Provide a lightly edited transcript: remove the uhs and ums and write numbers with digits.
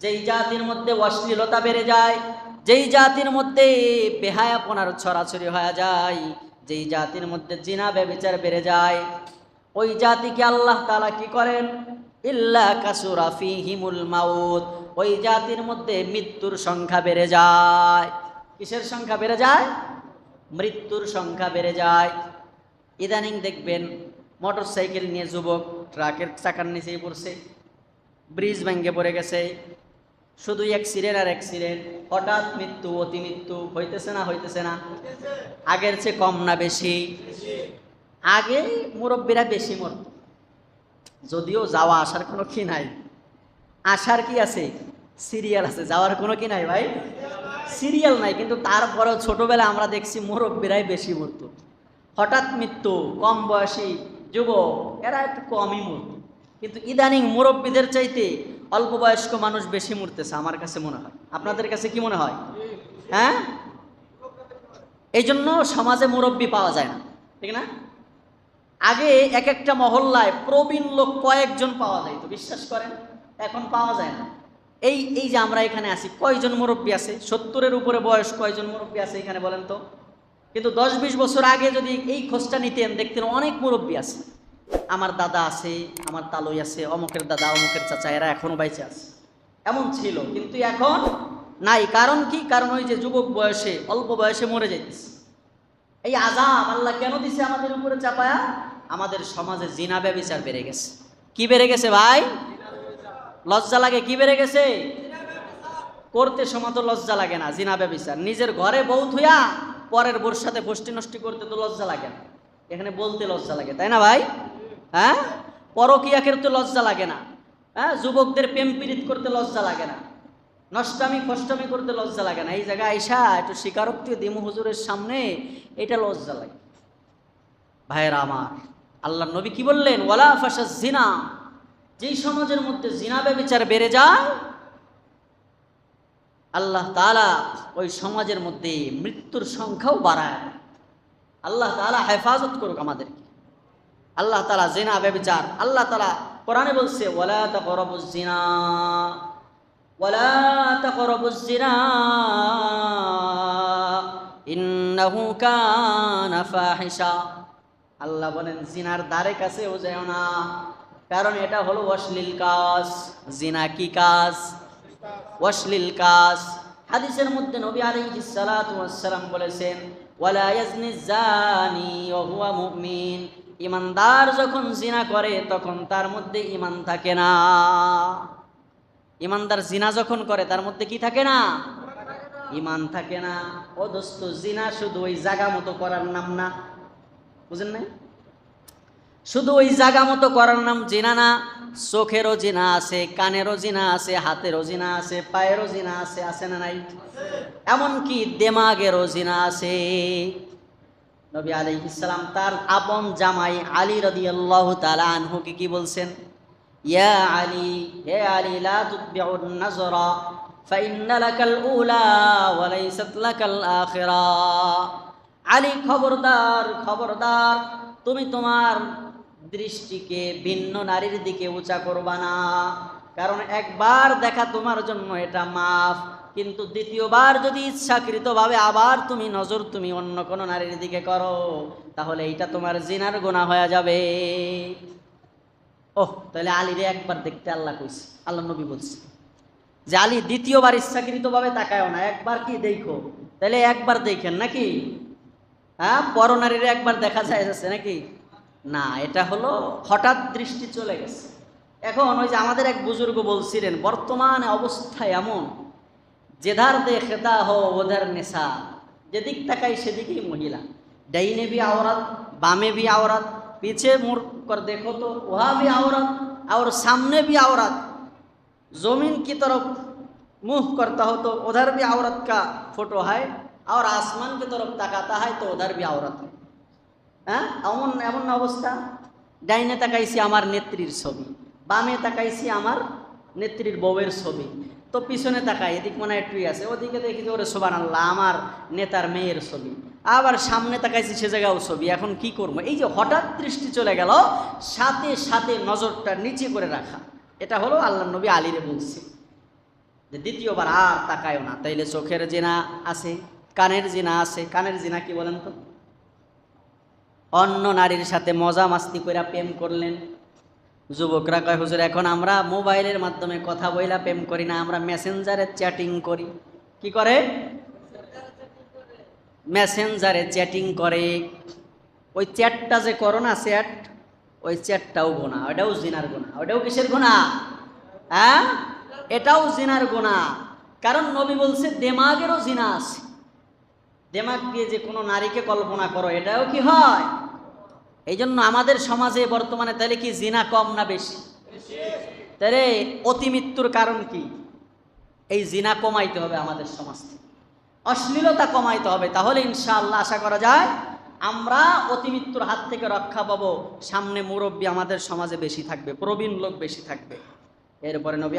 যেই জাতির মধ্যে অশ্লীলতা বেড়ে যায়, যেই জাতির মধ্যে বেহায়াপনার ছড়াছড়ি হয়ে যায়, যেই জাতির মধ্যে জিনা ব্যভিচার বেড়ে যায়, ওই জাতিকে আল্লাহ তাআলা কি করেন? ইল্লা কাসুরা ফীহিমুল মাউত, ওই জাতির মধ্যে মৃত্যুর সংখ্যা বেড়ে যায়। কিসের সংখ্যা বেড়ে যায়? মৃত্যুর সংখ্যা বেড়ে যায়। ইদানিং দেখবেন মোটর সাইকেল নিয়ে যুবক ট্রাকের চাকার নিচেই পড়ছে, ব্রিজ ভেঙে পড়ে গেছে, শুধু অ্যাক্সিডেন্ট আর অ্যাক্সিডেন্ট, হঠাৎ মৃত্যু, অতি মৃত্যু হইতেছে না? হইতেছে না? আগের চেয়ে কম না বেশি? আগে মুরব্বীরা বেশি মরত, যদিও যাওয়া আসার কোনো কি নাই। আসার কি আছে? সিরিয়াল আছে, যাওয়ার কোনো কি নাই ভাই, সিরিয়াল নাই। কিন্তু তারপরেও ছোটবেলা আমরা দেখছি মুরব্বীরাই বেশি মরত। হঠাৎ মৃত্যু, কম বয়সী যুবক এরা একটু কমই মরত। কিন্তু ইদানিং মুরব্বীদের চাইতে অল্প বয়স্ক মানুষ বেশি মরতেছে আমার কাছে মনে হয়। আপনাদের কাছে কি মনে হয়? হ্যাঁ, এই জন্য সমাজে মুরব্বী পাওয়া যায় না, ঠিক না? আগে এক একটা মহল্লায় প্রবীণ লোক কয়েকজন পাওয়া যায়, তো বিশ্বাস করেন এখন পাওয়া যায় না। এই যে আমরা এখানে আছি, কয়জন মুরব্বী আছে? 70-এর উপরে বয়স কয়জন মুরব্বী আছে এখানে বলেন তো? কিন্তু 10-20 বছর আগে যদি এই খোঁজটা নিতেন, দেখতেন অনেক মুরব্বী আছে। আমার দাদা আছে, আমার তালুই আছে, অমুকের দাদা, অমুকের চাচা, এরা এখনো বাইচে আছে, এমন ছিল। কিন্তু এখন নাই। কারণ কি? কারণ ওই যে যুবক বয়সে, অল্প বয়সে মরে যাইতেছে। এই আযাব আল্লাহ কেন দিছে আমাদের উপরে চাপায়া? আমাদের সমাজে জিনা ব্যভিচার বেড়ে গেছে। কি বেড়ে গেছে ভাই? লজ্জা লাগে? কি বেড়ে গেছে? করতে সময় তো লজ্জা লাগে না জিনা ব্যভিচার? নিজের ঘরে বউ থুয়া পরের বোর সাথে ফষ্টি নষ্টি করতে তো লজ্জা লাগে না, এখানে বলতে লজ্জা লাগে, তাই না ভাই? হ্যাঁ, পরকিয়া করতে লজ্জা লাগে না, হ্যাঁ, যুবকদের প্রেম পীড়িত করতে লজ্জা লাগে না, নষ্টামি ফষ্টামি করতে লজ্জা লাগে না। এই জায়গায় আইসা একটু স্বীকারোক্তি দিমু হুজুরের সামনে, এটা লজ্জা লাগে। ভাইয়েরা আমার, আল্লাহ নবী কি বললেন? ওয়ালা ফাশাজ জিনা, যেই সমাজের মধ্যে জিনা ব্যভিচার বেড়ে যায়, আল্লাহ তাআলা ওই সমাজের মধ্যে মৃত্যুর সংখ্যাও বাড়ায়। আল্লাহ তাআলা হেফাজত করুক আমাদেরকে। আল্লাহ তাআলা জিনা ব্যভিচার, আল্লাহ তাআলা কোরআনে বলছে ওয়ালা তাকরাবুজ জিনা, ওয়ালা তাকরাবুজ জিনা ইন্নাহু কানা ফাহিশা। আল্লাহ বলেন জিনার দ্বারে কাছেও যাও না, কারণ এটা হলো অশ্লীল কাজ। জিনা কি কাজ? অশ্লীল কাজ। হাদিসের মধ্যে নবী আলাইহিস সালাতু ওয়াস সালাম বলেছেন ওয়ালা ইয়াজনি জানি ওয়া হুয়া মুমিন, ইমানদার যখন জিনা করে তখন তার মধ্যে ঈমান থাকে না। ইমানদার জিনা যখন করে তার মধ্যে কি থাকে না? ঈমান থাকে না। ও দোস্ত, জিনা শুধু ওই জায়গা মতো করার নাম না, বুঝেন না? শুধু ওই জায়গা মতো করার নাম জিনা না। চোখেরও জিনা আছে, কানেরও জিনা আছে, হাতেরও জিনা আছে, পায়েরও জিনা আছে, আছে না নাই? এমনকি দেমাগেরও জিনা আছে। নবী আলাইহিস সালাম তার আপন জামাই আলী রাদিয়াল্লাহু তাআলা আনহুকে কি বলছেন? ইয়া আলী, হে আলী, লা তুতবিউন নাজরা ফাইন্না লাকাল উলা ওয়া লাইসাত লাকাল আখিরা। আলী, খবরদার খবরদার, তুমি তোমার দৃষ্টিকে ভিন্ন নারীর দিকে উঁচা করবা না, কারণ একবার দেখা তোমার জন্য এটা মাফ, কিন্তু দ্বিতীয়বার যদি ইচ্ছাকৃতভাবে আবার তুমি নজর তুমি অন্য কোনো নারীর দিকে করো, তাহলে এটা তোমার জিনার গুনাহ হয়ে যাবে। ওহ, তাহলে আলীরে একবার দেখতে আল্লাহ কইছে, আল্লাহ নবী বলছে যে আলী দ্বিতীয়বার ইচ্ছাকৃতভাবে তাকায়ও না, একবার কি দেখো, তাহলে একবার দেখেন নাকি? হ্যাঁ, পরনারীরে একবার দেখা যায় যাচ্ছে নাকি? না, এটা হলো হঠাৎ দৃষ্টি চলে গেছে। এখন ওই যে আমাদের এক বুজুর্গ বলছিলেন, বর্তমানে অবস্থা এমন, যেধার দেখতা হো ওধার নেশা, যেদিক তাকাই সেদিকেই মহিলা, ডাইনে भी औरत, बामे भी औरत, पीछे मुड़ कर देखो तो वहाँ भी औरत और सामने भी औरत, जमीन की तरफ मुँह करता हो तो उधर भी औरत का फोटो है, और आसमान की तरफ ताकाता है तो उधर भी औरत है। হ্যাঁ, এমন এমন অবস্থা। ডাইনে তাকাইছি আমার নেত্রীর ছবি, বামে তাকাইছি আমার নেত্রীর বউয়ের ছবি, তো পিছনে তাকাই এদিক মনে হয় একটুই আছে, ওদিকে দেখি যে ওরে সুবহানাল্লাহ আমার নেতার মেয়ের ছবি, আবার সামনে তাকাইছি সে জায়গাও ছবি। এখন কি করবো? এই যে হঠাৎ দৃষ্টি চলে গেল, সাথে সাথে নজরটা নিচে করে রাখা, এটা হলো আল্লাহ নবী আলীরে বলছে। যে দ্বিতীয়বার আর তাকায়ও না। তাইলে চোখের জিনা আছে, কানের জিনা আছে। কানের জিনা কি বলেন তো? অন্য নারীর সাথে মজা মাস্তি করে প্রেম করলেন। যুবকরা কয়, হুজুর এখন আমরা মোবাইলের মাধ্যমে কথা বইলা প্রেম করি না, আমরা মেসেঞ্জারে চ্যাটিং করি। কি করে? মেসেঞ্জারে চ্যাটিং করে। ওই চ্যাটটা যে করো না, চ্যাট, ওই চ্যাটটাও গুনাহ, ওটাও জিনার গুনাহ। ওটাও কিসের গুনাহ? হ্যাঁ, এটাও জিনার গুনাহ। কারণ নবী বলছে দেমাগেরও জিনা আছে। দেমাগ দিয়ে যে কোনো নারীকে কল্পনা করো, এটাও কি হয়? এই জন্য আমাদের সমাজে বর্তমানে তাহলে কি জিনা কম না বেশি? তাহলে অতি মৃত্যুর কারণ কি? এই জিনা কমাইতে হবে আমাদের সমাজ থেকে, অশ্লীলতা কমাইতে হবে। তাহলে ইনশাআল্লাহ আশা করা যায় আমরা অতি মৃত্যুর হাত থেকে রক্ষা পাবো। সামনে মুরব্বী আমাদের সমাজে বেশি থাকবে, প্রবীণ লোক বেশি থাকবে। এরপরে নবী